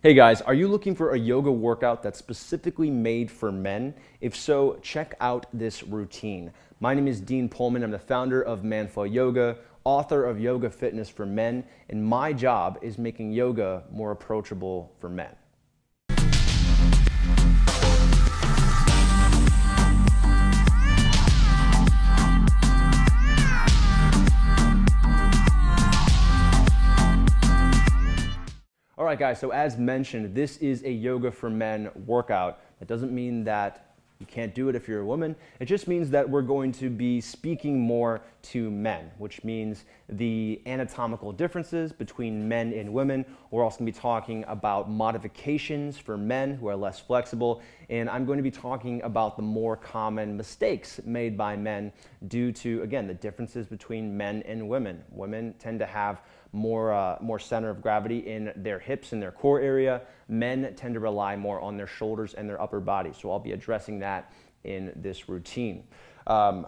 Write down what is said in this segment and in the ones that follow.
Hey guys, are you looking for a yoga workout that's specifically made for men? If so, check out this routine. My name is Dean Pullman. I'm the founder of Manful Yoga, author of Yoga Fitness for Men, and my job is making yoga more approachable for men. All right, guys, so as mentioned, this is a Yoga for Men workout. That doesn't mean that you can't do it if you're a woman. It just means that we're going to be speaking more to men, which means the anatomical differences between men and women. We're also going to be talking about modifications for men who are less flexible, and I'm going to be talking about the more common mistakes made by men due to, again, the differences between men and women. Women tend to have more center of gravity in their hips and their core area. Men tend to rely more on their shoulders and their upper body. So I'll be addressing that in this routine.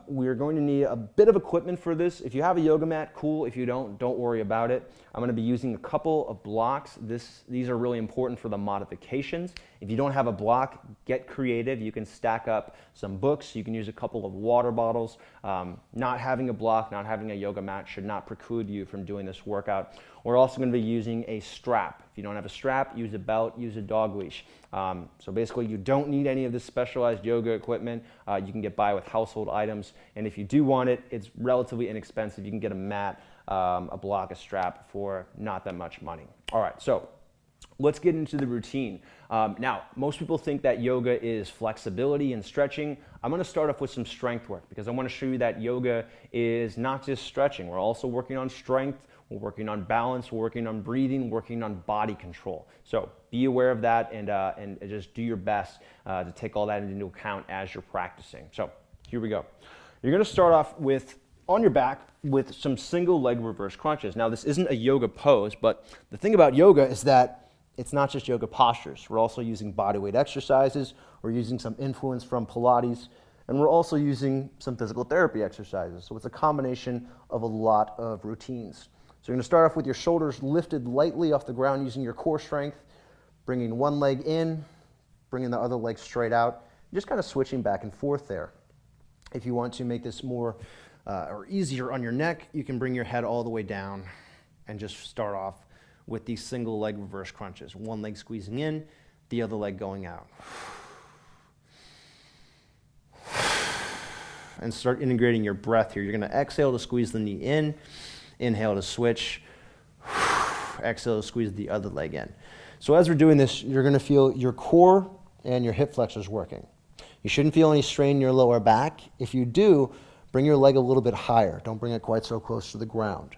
We're going to need a bit of equipment for this. If you have a yoga mat, cool. If you don't worry about it. I'm going to be using a couple of blocks. These are really important for the modifications. If you don't have a block, get creative. You can stack up some books. You can use a couple of water bottles. Not having a block, not having a yoga mat should not preclude you from doing this workout. We're also going to be using a strap. If you don't have a strap, use a belt, use a dog leash. So basically, you don't need any of this specialized yoga equipment. You can get by with household items. And if you do want it, it's relatively inexpensive. You can get a mat, a block, a strap for not that much money. All right, so let's get into the routine. Now, most people think that yoga is flexibility and stretching. I'm going to start off with some strength work because I want to show you that yoga is not just stretching. We're also working on strength. We're working on balance, we're working on breathing, working on body control. So be aware of that and just do your best to take all that into account as you're practicing. So here we go. You're going to start off with on your back with some single leg reverse crunches. Now this isn't a yoga pose, but the thing about yoga is that it's not just yoga postures. We're also using bodyweight exercises. We're using some influence from Pilates, and we're also using some physical therapy exercises. So it's a combination of a lot of routines. So you're going to start off with your shoulders lifted lightly off the ground using your core strength, bringing one leg in, bringing the other leg straight out, just kind of switching back and forth there. If you want to make this more or easier on your neck, you can bring your head all the way down and just start off with these single leg reverse crunches. One leg squeezing in, the other leg going out. And start integrating your breath here. You're going to exhale to squeeze the knee in. Inhale to switch, exhale to squeeze the other leg in. So as we're doing this, you're going to feel your core and your hip flexors working. You shouldn't feel any strain in your lower back. If you do, bring your leg a little bit higher. Don't bring it quite so close to the ground.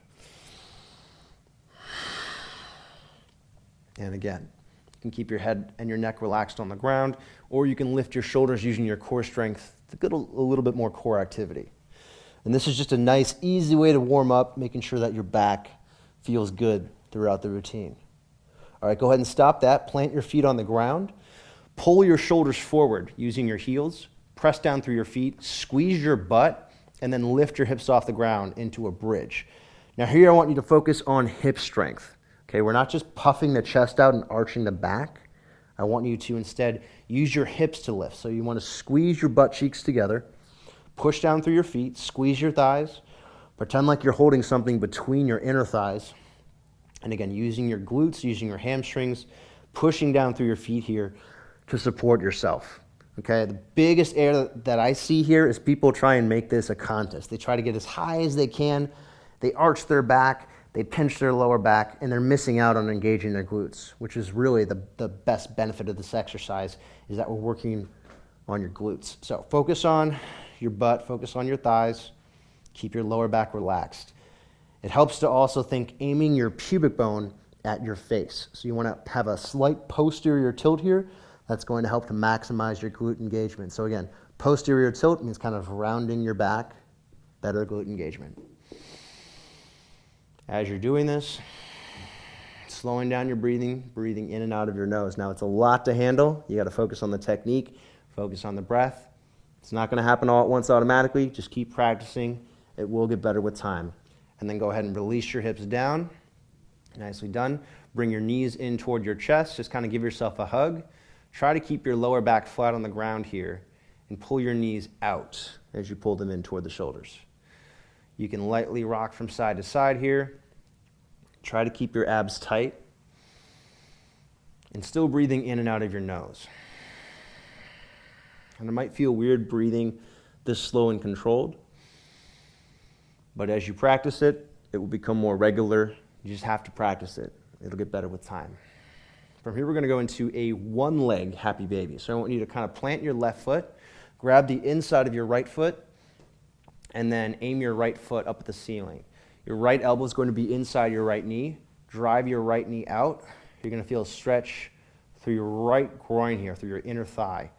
And again, you can keep your head and your neck relaxed on the ground, or you can lift your shoulders using your core strength to get a little bit more core activity. And this is just a nice, easy way to warm up, making sure that your back feels good throughout the routine. All right, go ahead and stop that. Plant your feet on the ground. Pull your shoulders forward using your heels. Press down through your feet. Squeeze your butt, and then lift your hips off the ground into a bridge. Now here I want you to focus on hip strength. Okay, we're not just puffing the chest out and arching the back. I want you to instead use your hips to lift. So you want to squeeze your butt cheeks together. Push down through your feet, squeeze your thighs, pretend like you're holding something between your inner thighs. And again, using your glutes, using your hamstrings, pushing down through your feet here to support yourself. Okay, the biggest error that I see here is people try and make this a contest. They try to get as high as they can, they arch their back, they pinch their lower back, and they're missing out on engaging their glutes, which is really the best benefit of this exercise, is that we're working on your glutes. So focus on your butt, focus on your thighs, keep your lower back relaxed. It helps to also think aiming your pubic bone at your face. So you want to have a slight posterior tilt here. That's going to help to maximize your glute engagement. So again, posterior tilt means kind of rounding your back, better glute engagement. As you're doing this, slowing down your breathing, breathing in and out of your nose. Now it's a lot to handle. You got to focus on the technique, focus on the breath. It's not going to happen all at once automatically. Just keep practicing. It will get better with time. And then go ahead and release your hips down. Nicely done. Bring your knees in toward your chest. Just kind of give yourself a hug. Try to keep your lower back flat on the ground here and pull your knees out as you pull them in toward the shoulders. You can lightly rock from side to side here. Try to keep your abs tight and still breathing in and out of your nose. And it might feel weird breathing this slow and controlled, but as you practice it, it will become more regular. You just have to practice it. It'll get better with time. From here, we're going to go into a one-leg happy baby. So I want you to kind of plant your left foot, grab the inside of your right foot, and then aim your right foot up at the ceiling. Your right elbow is going to be inside your right knee. Drive your right knee out. You're going to feel a stretch through your right groin here, through your inner thigh.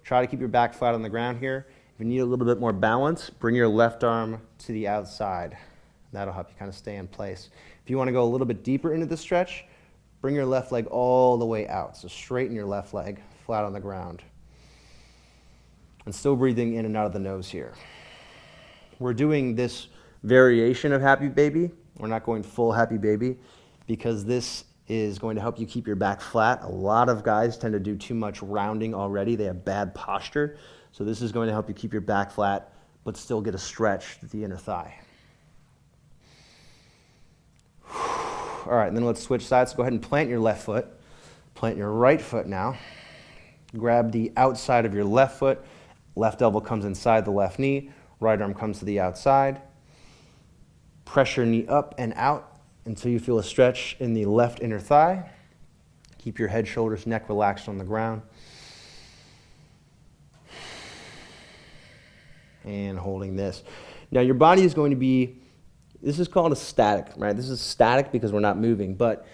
Try to keep your back flat on the ground here. If you need a little bit more balance, bring your left arm to the outside. That'll help you kind of stay in place. If you want to go a little bit deeper into the stretch, bring your left leg all the way out. So straighten your left leg, flat on the ground. And still breathing in and out of the nose here. We're doing this variation of happy baby. We're not going full happy baby because this is going to help you keep your back flat. A lot of guys tend to do too much rounding already. They have bad posture. So this is going to help you keep your back flat, but still get a stretch to the inner thigh. All right, and then let's switch sides. So go ahead and plant your left foot. Plant your right foot now. Grab the outside of your left foot. Left elbow comes inside the left knee. Right arm comes to the outside. Press your knee up and out until you feel a stretch in the left inner thigh. Keep your head, shoulders, neck relaxed on the ground. And holding this. Now your body is going to be, this is called a static, right? This is static because we're not moving, but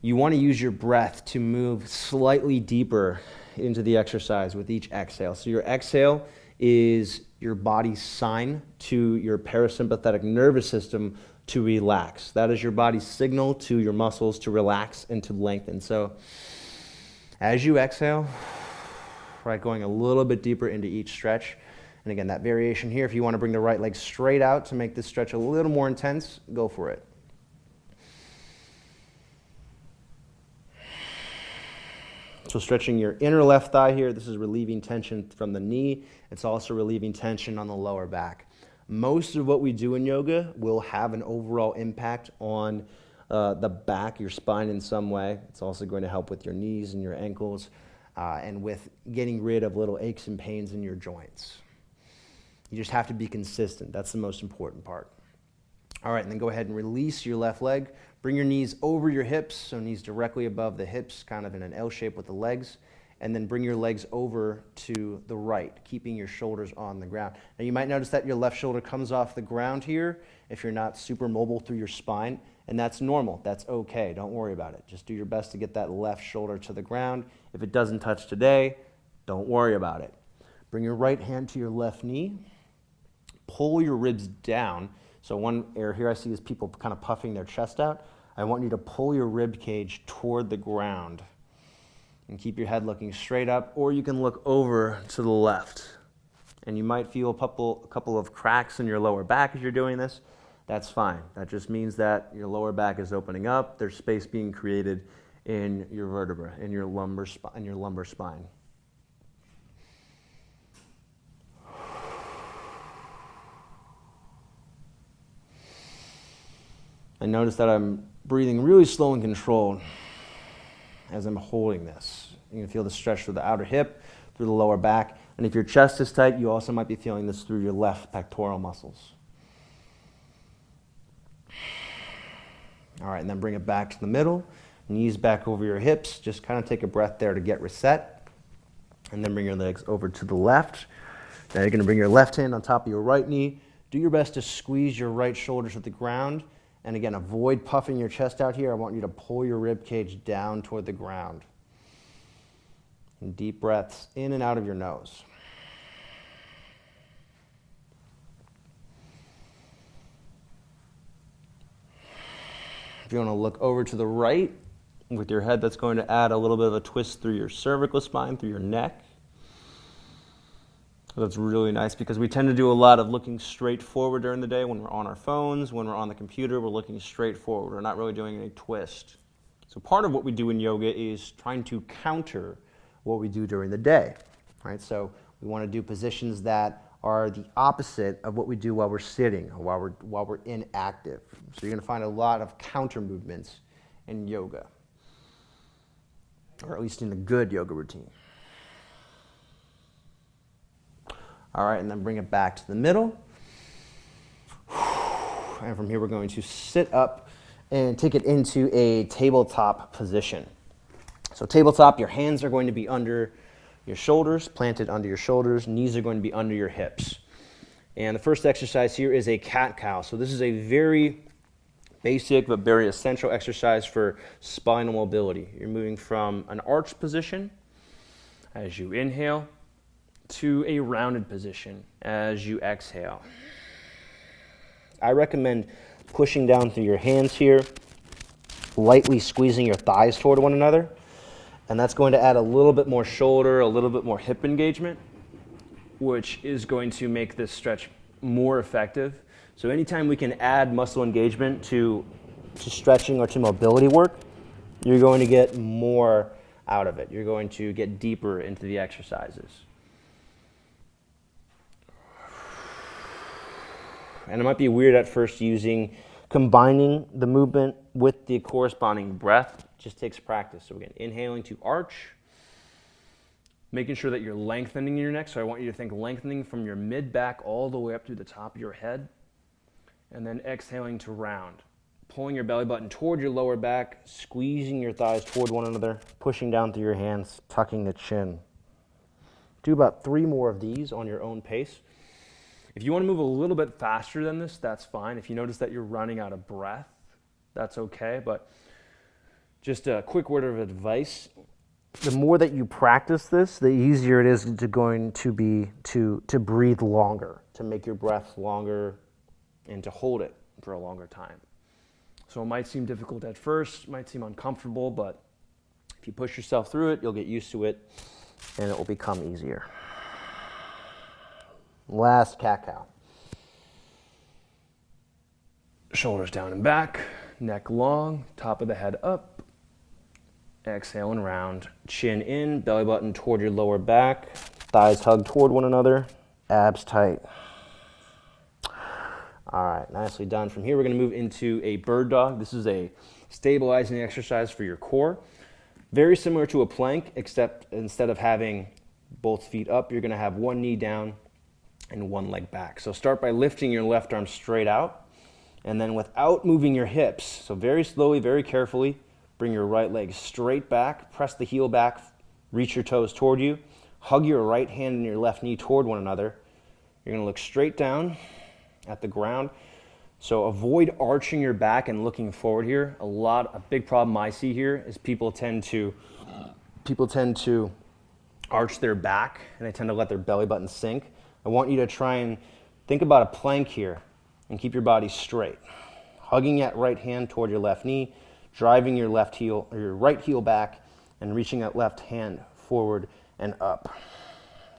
you want to use your breath to move slightly deeper into the exercise with each exhale. So your exhale is your body's sign to your parasympathetic nervous system to relax. That is your body's signal to your muscles to relax and to lengthen. So as you exhale, right, going a little bit deeper into each stretch. And again, that variation here, if you want to bring the right leg straight out to make this stretch a little more intense, go for it. So stretching your inner left thigh here, this is relieving tension from the knee. It's also relieving tension on the lower back. Most of what we do in yoga will have an overall impact on the back, your spine in some way. It's also going to help with your knees and your ankles and with getting rid of little aches and pains in your joints. You just have to be consistent. That's the most important part. All right, and then go ahead and release your left leg. Bring your knees over your hips, so knees directly above the hips, kind of in an L shape with the legs. And then bring your legs over to the right, keeping your shoulders on the ground. Now you might notice that your left shoulder comes off the ground here if you're not super mobile through your spine, and that's normal. That's okay. Don't worry about it. Just do your best to get that left shoulder to the ground. If it doesn't touch today, don't worry about it. Bring your right hand to your left knee. Pull your ribs down. So one error here I see is people kind of puffing their chest out. I want you to pull your rib cage toward the ground and keep your head looking straight up, or you can look over to the left. And you might feel a couple of cracks in your lower back as you're doing this. That's fine. That just means that your lower back is opening up. There's space being created in your vertebra, in your lumbar spine. And notice that I'm breathing really slow and controlled as I'm holding this. You can feel the stretch through the outer hip, through the lower back. And if your chest is tight, you also might be feeling this through your left pectoral muscles. All right, and then bring it back to the middle. Knees back over your hips. Just kind of take a breath there to get reset. And then bring your legs over to the left. Now you're going to bring your left hand on top of your right knee. Do your best to squeeze your right shoulder to the ground. And again, avoid puffing your chest out here. I want you to pull your rib cage down toward the ground. And deep breaths in and out of your nose. If you want to look over to the right with your head, that's going to add a little bit of a twist through your cervical spine, through your neck. That's really nice because we tend to do a lot of looking straight forward during the day when we're on our phones, when we're on the computer, we're looking straight forward. We're not really doing any twist. So part of what we do in yoga is trying to counter what we do during the day, right? So we want to do positions that are the opposite of what we do while we're sitting or while we're inactive. So you're going to find a lot of counter movements in yoga, or at least in a good yoga routine. All right, and then bring it back to the middle. And from here, we're going to sit up and take it into a tabletop position. So tabletop, your hands are going to be under your shoulders, planted under your shoulders. Knees are going to be under your hips. And the first exercise here is a CatCow. So this is a very basic but very essential exercise for spinal mobility. You're moving from an arched position as you inhale to a rounded position as you exhale. I recommend pushing down through your hands here, lightly squeezing your thighs toward one another, and that's going to add a little bit more shoulder, a little bit more hip engagement, which is going to make this stretch more effective. So anytime we can add muscle engagement to stretching or to mobility work, you're going to get more out of it. You're going to get deeper into the exercises. And it might be weird at first combining the movement with the corresponding breath. It just takes practice. So again, inhaling to arch, making sure that you're lengthening your neck. So I want you to think lengthening from your mid-back all the way up to the top of your head. And then exhaling to round. Pulling your belly button toward your lower back, squeezing your thighs toward one another, pushing down through your hands, tucking the chin. Do about 3 more of these on your own pace. If you want to move a little bit faster than this, that's fine. If you notice that you're running out of breath, that's okay. But just a quick word of advice. The more that you practice this, the easier it is to breathe longer, to make your breath longer and to hold it for a longer time. So it might seem difficult at first, might seem uncomfortable, but if you push yourself through it, you'll get used to it and it will become easier. Last CatCow. Shoulders down and back, neck long, top of the head up. Exhale and round. Chin in, belly button toward your lower back. Thighs hug toward one another. Abs tight. All right, nicely done. From here, we're going to move into a bird dog. This is a stabilizing exercise for your core. Very similar to a plank, except instead of having both feet up, you're going to have one knee down and one leg back. So start by lifting your left arm straight out, and then without moving your hips, so very slowly, very carefully, bring your right leg straight back, press the heel back, reach your toes toward you, hug your right hand and your left knee toward one another. You're going to look straight down at the ground. So avoid arching your back and looking forward here. A big problem I see here is people tend to arch their back and they tend to let their belly button sink. I want you to try and think about a plank here and keep your body straight. Hugging that right hand toward your left knee, driving your left heel or your right heel back and reaching that left hand forward and up.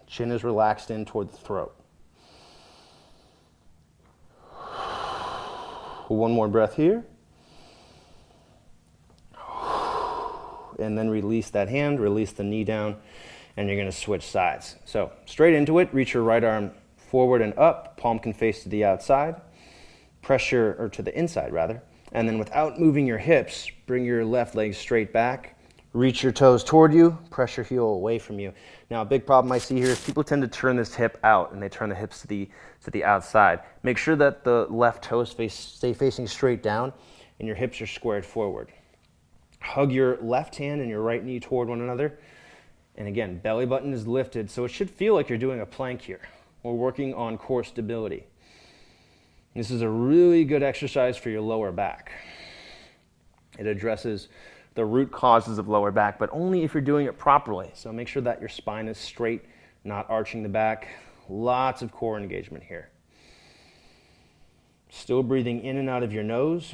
Chin is relaxed in toward the throat. One more breath here. And then release that hand, release the knee down, and you're going to switch sides. So straight into it, reach your right arm forward and up, palm can face to the outside, or to the inside rather, and then without moving your hips, bring your left leg straight back, reach your toes toward you, press your heel away from you. Now a big problem I see here is people tend to turn this hip out and they turn the hips to the outside. Make sure that the left toes stay facing straight down and your hips are squared forward. Hug your left hand and your right knee toward one another. And again, belly button is lifted, so it should feel like you're doing a plank here. We're working on core stability. This is a really good exercise for your lower back. It addresses the root causes of lower back, but only if you're doing it properly. So make sure that your spine is straight, not arching the back. Lots of core engagement here. Still breathing in and out of your nose.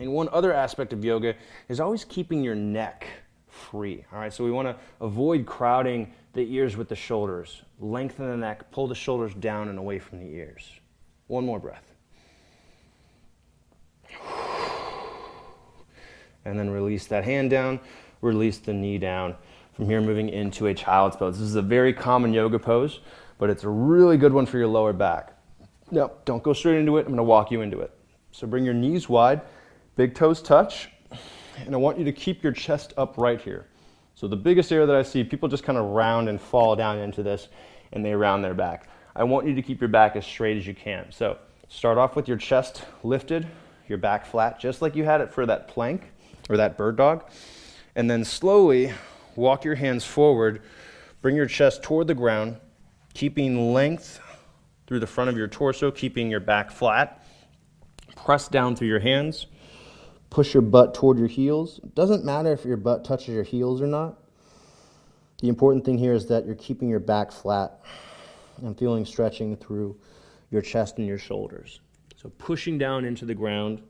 And one other aspect of yoga is always keeping your neck free. All right, so we want to avoid crowding the ears with the shoulders. Lengthen the neck, pull the shoulders down and away from the ears. One more breath. and then release that hand down, release the knee down. From here, moving into a child's pose. This is a very common yoga pose, but it's a really good one for your lower back. Now, don't go straight into it. I'm gonna walk you into it. So bring your knees wide, big toes touch, and I want you to keep your chest upright here. So the biggest area that I see, people just kind of round and fall down into this, and they round their back. I want you to keep your back as straight as you can. So start off with your chest lifted, your back flat, just like you had it for that plank or that bird dog. And then slowly walk your hands forward, bring your chest toward the ground, keeping length through the front of your torso, keeping your back flat. Press down through your hands. Push your butt toward your heels. It doesn't matter if your butt touches your heels or not. The important thing here is that you're keeping your back flat and feeling stretching through your chest and your shoulders. So pushing down into the ground,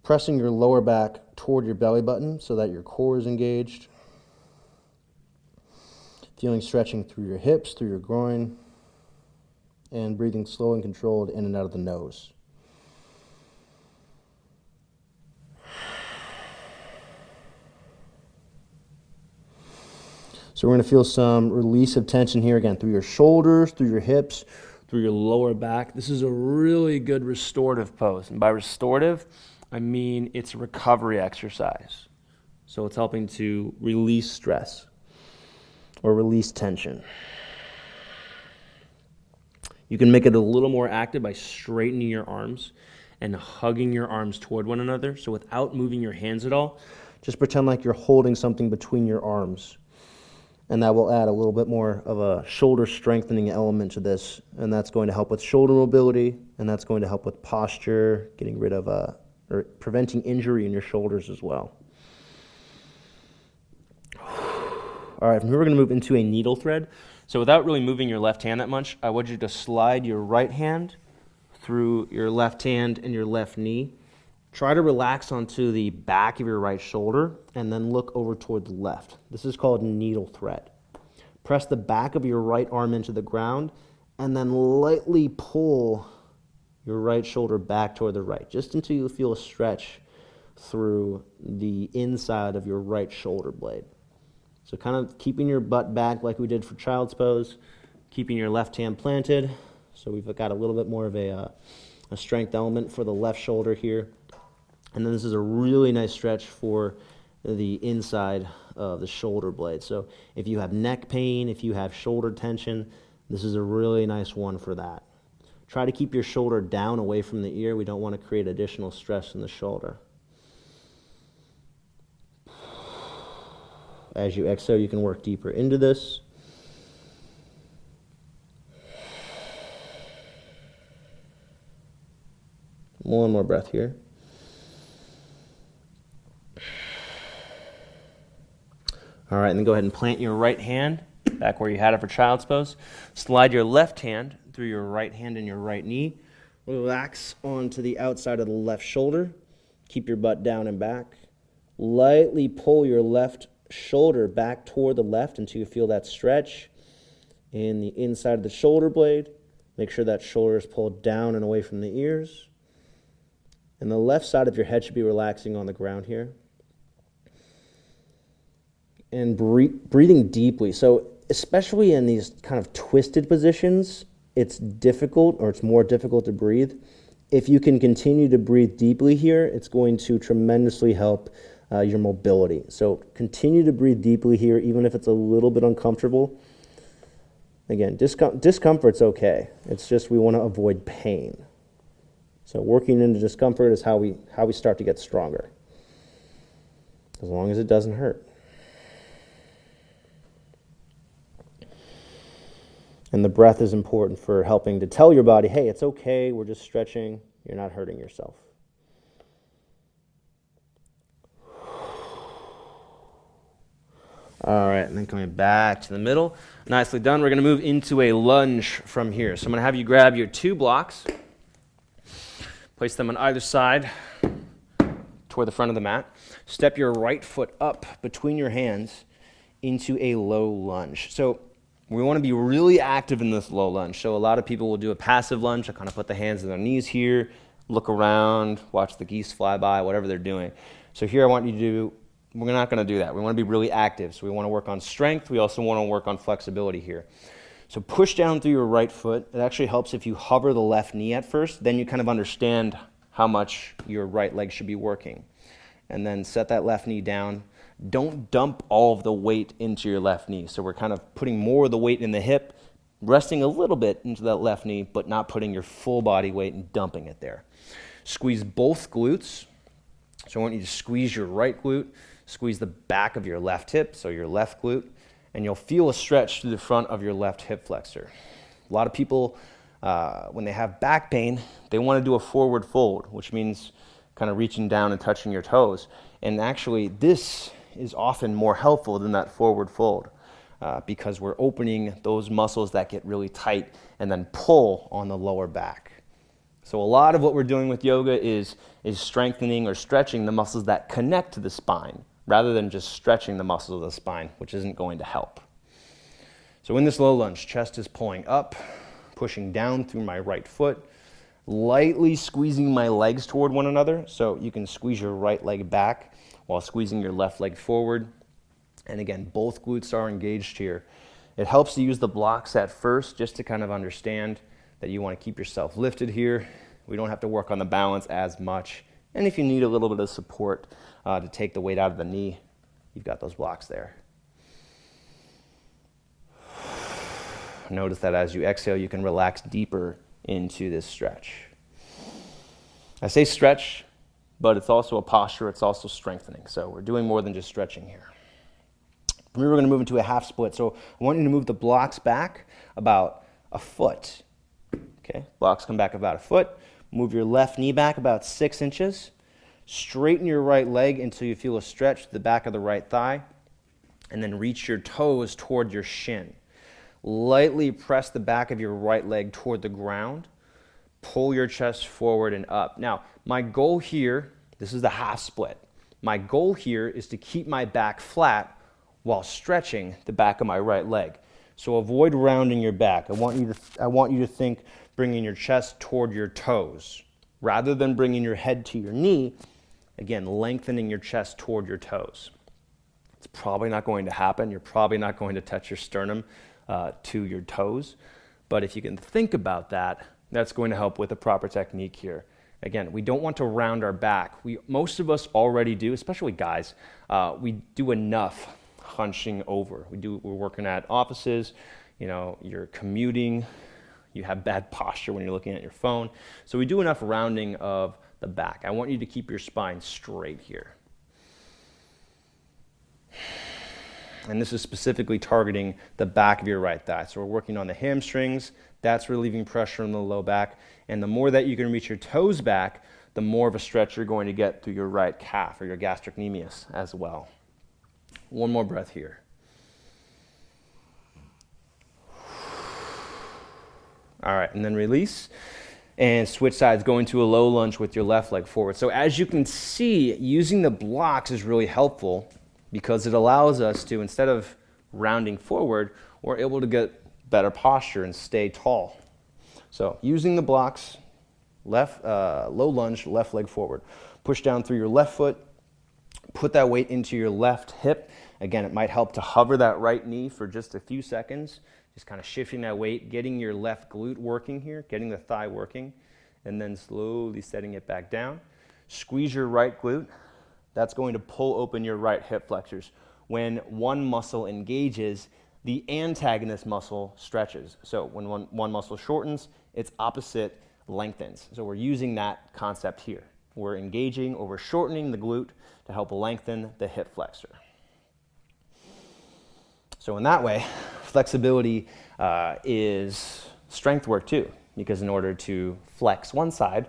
pressing your lower back toward your belly button so that your core is engaged. Feeling stretching through your hips, through your groin, and breathing slow and controlled in and out of the nose. So we're going to feel some release of tension here again through your shoulders, through your hips, through your lower back. This is a really good restorative pose. And by restorative, I mean it's a recovery exercise. So it's helping to release stress or release tension. You can make it a little more active by straightening your arms and hugging your arms toward one another. So without moving your hands at all, just pretend like you're holding something between your arms. And that will add a little bit more of a shoulder strengthening element to this. And that's going to help with shoulder mobility, and that's going to help with posture, getting rid of or preventing injury in your shoulders as well. All right, from here we're going to move into a needle thread. So without really moving your left hand that much, I want you to slide your right hand through your left hand and your left knee. Try to relax onto the back of your right shoulder and then look over toward the left. This is called needle thread. Press the back of your right arm into the ground and then lightly pull your right shoulder back toward the right, just until you feel a stretch through the inside of your right shoulder blade. So kind of keeping your butt back like we did for child's pose, keeping your left hand planted. So we've got a little bit more of a strength element for the left shoulder here. And then this is a really nice stretch for the inside of the shoulder blade. So if you have neck pain, if you have shoulder tension, this is a really nice one for that. Try to keep your shoulder down away from the ear. We don't want to create additional stress in the shoulder. As you exhale, you can work deeper into this. One more breath here. All right, and then go ahead and plant your right hand back where you had it for child's pose. Slide your left hand through your right hand and your right knee. Relax onto the outside of the left shoulder. Keep your butt down and back. Lightly pull your left shoulder back toward the left until you feel that stretch in the inside of the shoulder blade. Make sure that shoulder is pulled down and away from the ears. And the left side of your head should be relaxing on the ground here. And breathing deeply. So especially in these kind of twisted positions, it's difficult, or it's more difficult to breathe. If you can continue to breathe deeply here, it's going to tremendously help your mobility. So continue to breathe deeply here, even if it's a little bit uncomfortable. Again, discomfort's okay. It's just we want to avoid pain. So working into discomfort is how we start to get stronger, as long as it doesn't hurt. And the breath is important for helping to tell your body, hey, it's okay, we're just stretching, you're not hurting yourself. All right, and then coming back to the middle. Nicely done. We're going to move into a lunge from here. So I'm going to have you grab your 2 blocks, place them on either side toward the front of the mat. Step your right foot up between your hands into a low lunge. So we want to be really active in this low lunge. So a lot of people will do a passive lunge. They kind of put the hands on their knees here, look around, watch the geese fly by, whatever they're doing. So here I want you to do, we're not going to do that. We want to be really active. So we want to work on strength. We also want to work on flexibility here. So push down through your right foot. It actually helps if you hover the left knee at first. Then you kind of understand how much your right leg should be working. And then set that left knee down. Don't dump all of the weight into your left knee. So we're kind of putting more of the weight in the hip, resting a little bit into that left knee, but not putting your full body weight and dumping it there. Squeeze both glutes. So I want you to squeeze your right glute, squeeze the back of your left hip, so your left glute, and you'll feel a stretch through the front of your left hip flexor. A lot of people, when they have back pain, they want to do a forward fold, which means kind of reaching down and touching your toes. And actually, this is often more helpful than that forward fold because we're opening those muscles that get really tight and then pull on the lower back. So a lot of what we're doing with yoga is strengthening or stretching the muscles that connect to the spine rather than just stretching the muscles of the spine, which isn't going to help. So in this low lunge, chest is pulling up, pushing down through my right foot, lightly squeezing my legs toward one another. So you can squeeze your right leg back while squeezing your left leg forward. And again, both glutes are engaged here. It helps to use the blocks at first just to kind of understand that you want to keep yourself lifted here. We don't have to work on the balance as much. And if you need a little bit of support to take the weight out of the knee, you've got those blocks there. Notice that as you exhale, you can relax deeper into this stretch. I say stretch, but it's also a posture, it's also strengthening. So we're doing more than just stretching here. We're going to move into a half split. So I want you to move the blocks back about a foot. Okay, blocks come back about a foot. Move your left knee back about 6 inches. Straighten your right leg until you feel a stretch to the back of the right thigh. And then reach your toes toward your shin. Lightly press the back of your right leg toward the ground. Pull your chest forward and up. Now, my goal here, this is the half split. My goal here is to keep my back flat while stretching the back of my right leg. So avoid rounding your back. I want you to think bringing your chest toward your toes. Rather than bringing your head to your knee, again, lengthening your chest toward your toes. It's probably not going to happen. You're probably not going to touch your sternum to your toes. But if you can think about that, that's going to help with the proper technique here. Again, we don't want to round our back. Most of us already do, especially guys. We do enough hunching over. We're working at offices, you're commuting, you have bad posture when you're looking at your phone. So we do enough rounding of the back. I want you to keep your spine straight here. And this is specifically targeting the back of your right thigh. So we're working on the hamstrings. That's relieving pressure on the low back. And the more that you can reach your toes back, the more of a stretch you're going to get through your right calf or your gastrocnemius as well. One more breath here. All right, and then release. And switch sides, going to a low lunge with your left leg forward. So as you can see, using the blocks is really helpful because it allows us to, instead of rounding forward, we're able to get better posture and stay tall. So using the blocks, low lunge, left leg forward. Push down through your left foot. Put that weight into your left hip. Again, it might help to hover that right knee for just a few seconds. Just kind of shifting that weight, getting your left glute working here, getting the thigh working, and then slowly setting it back down. Squeeze your right glute. That's going to pull open your right hip flexors. When one muscle engages, the antagonist muscle stretches. So when one muscle shortens, its opposite lengthens. So we're using that concept here. We're engaging or we're shortening the glute to help lengthen the hip flexor. So in that way, flexibility is strength work too, because in order to flex one side,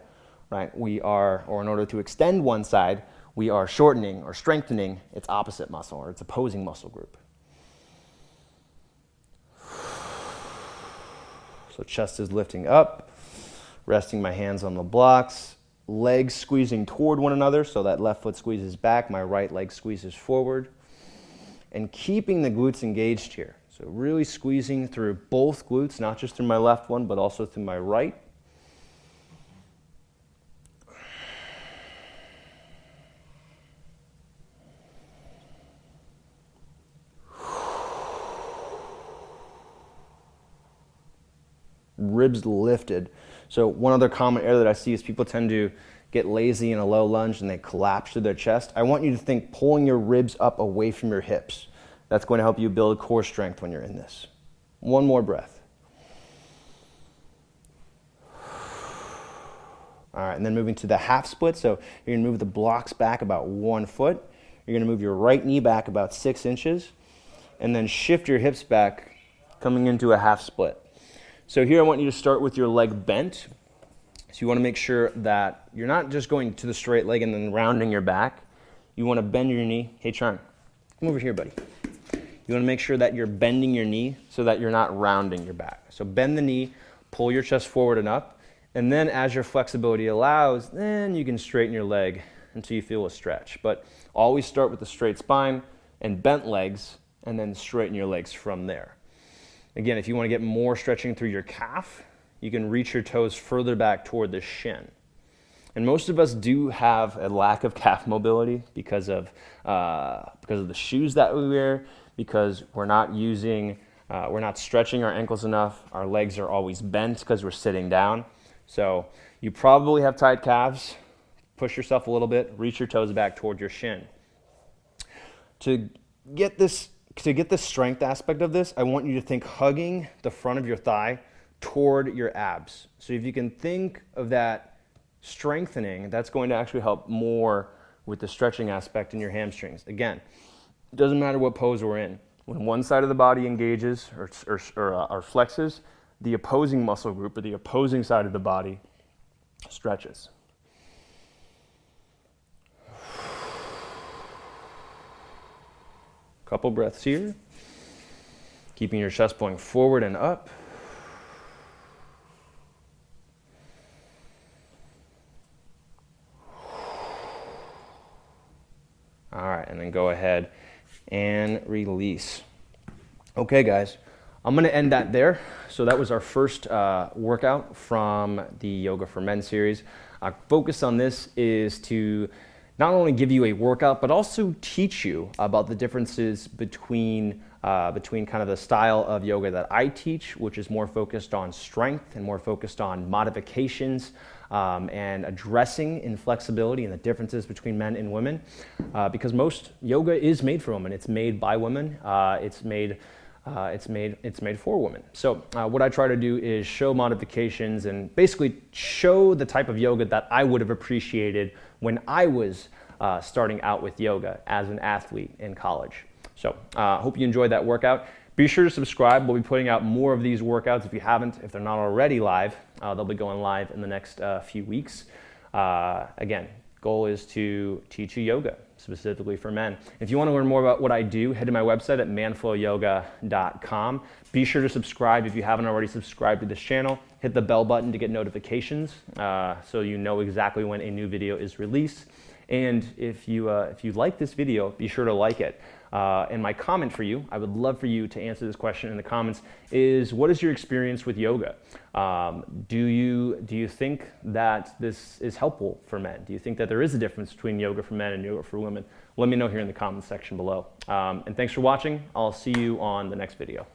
right, or in order to extend one side, we are shortening or strengthening its opposite muscle or its opposing muscle group. So chest is lifting up, resting my hands on the blocks, legs squeezing toward one another, so that left foot squeezes back, my right leg squeezes forward, and keeping the glutes engaged here. So really squeezing through both glutes, not just through my left one, but also through my right. ribs lifted. So one other common error that I see is people tend to get lazy in a low lunge and they collapse through their chest. I want you to think pulling your ribs up away from your hips. That's going to help you build core strength when you're in this. One more breath. All right, and then moving to the half split. So you're going to move the blocks back about 1 foot. You're going to move your right knee back about 6 inches, and then shift your hips back, coming into a half split. So here I want you to start with your leg bent. So you want to make sure that you're not just going to the straight leg and then rounding your back. You want to bend your knee. Hey, Tron, come over here, buddy. You want to make sure that you're bending your knee so that you're not rounding your back. So bend the knee, pull your chest forward and up, and then as your flexibility allows, then you can straighten your leg until you feel a stretch. But always start with the straight spine and bent legs, and then straighten your legs from there. Again, if you want to get more stretching through your calf, you can reach your toes further back toward the shin. And most of us do have a lack of calf mobility because of the shoes that we wear, because we're not stretching our ankles enough. Our legs are always bent because we're sitting down. So you probably have tight calves. Push yourself a little bit, reach your toes back toward your shin. To get the strength aspect of this, I want you to think hugging the front of your thigh toward your abs. So if you can think of that strengthening, that's going to actually help more with the stretching aspect in your hamstrings. Again, it doesn't matter what pose we're in. When one side of the body engages or flexes, the opposing muscle group or the opposing side of the body stretches. Couple breaths here. Keeping your chest going forward and up. All right, and then go ahead and release. Okay, guys, I'm going to end that there. So that was our first workout from the Yoga for Men series. Our focus on this is to not only give you a workout, but also teach you about the differences between kind of the style of yoga that I teach, which is more focused on strength and more focused on modifications and addressing inflexibility and the differences between men and women. Because most yoga is made for women. It's made by women. It's made for women. So what I try to do is show modifications and basically show the type of yoga that I would have appreciated when I was starting out with yoga as an athlete in college. So hope you enjoyed that workout. Be sure to subscribe. We'll be putting out more of these workouts if they're not already live. They'll be going live in the next few weeks. Again, goal is to teach you yoga, specifically for men. If you want to learn more about what I do, head to my website at manflowyoga.com. Be sure to subscribe if you haven't already subscribed to this channel. Hit the bell button to get notifications so you know exactly when a new video is released. And if you like this video, be sure to like it. And my comment for you, I would love for you to answer this question in the comments, is what is your experience with yoga? Do you think that this is helpful for men? Do you think that there is a difference between yoga for men and yoga for women? Let me know here in the comments section below. And thanks for watching. I'll see you on the next video.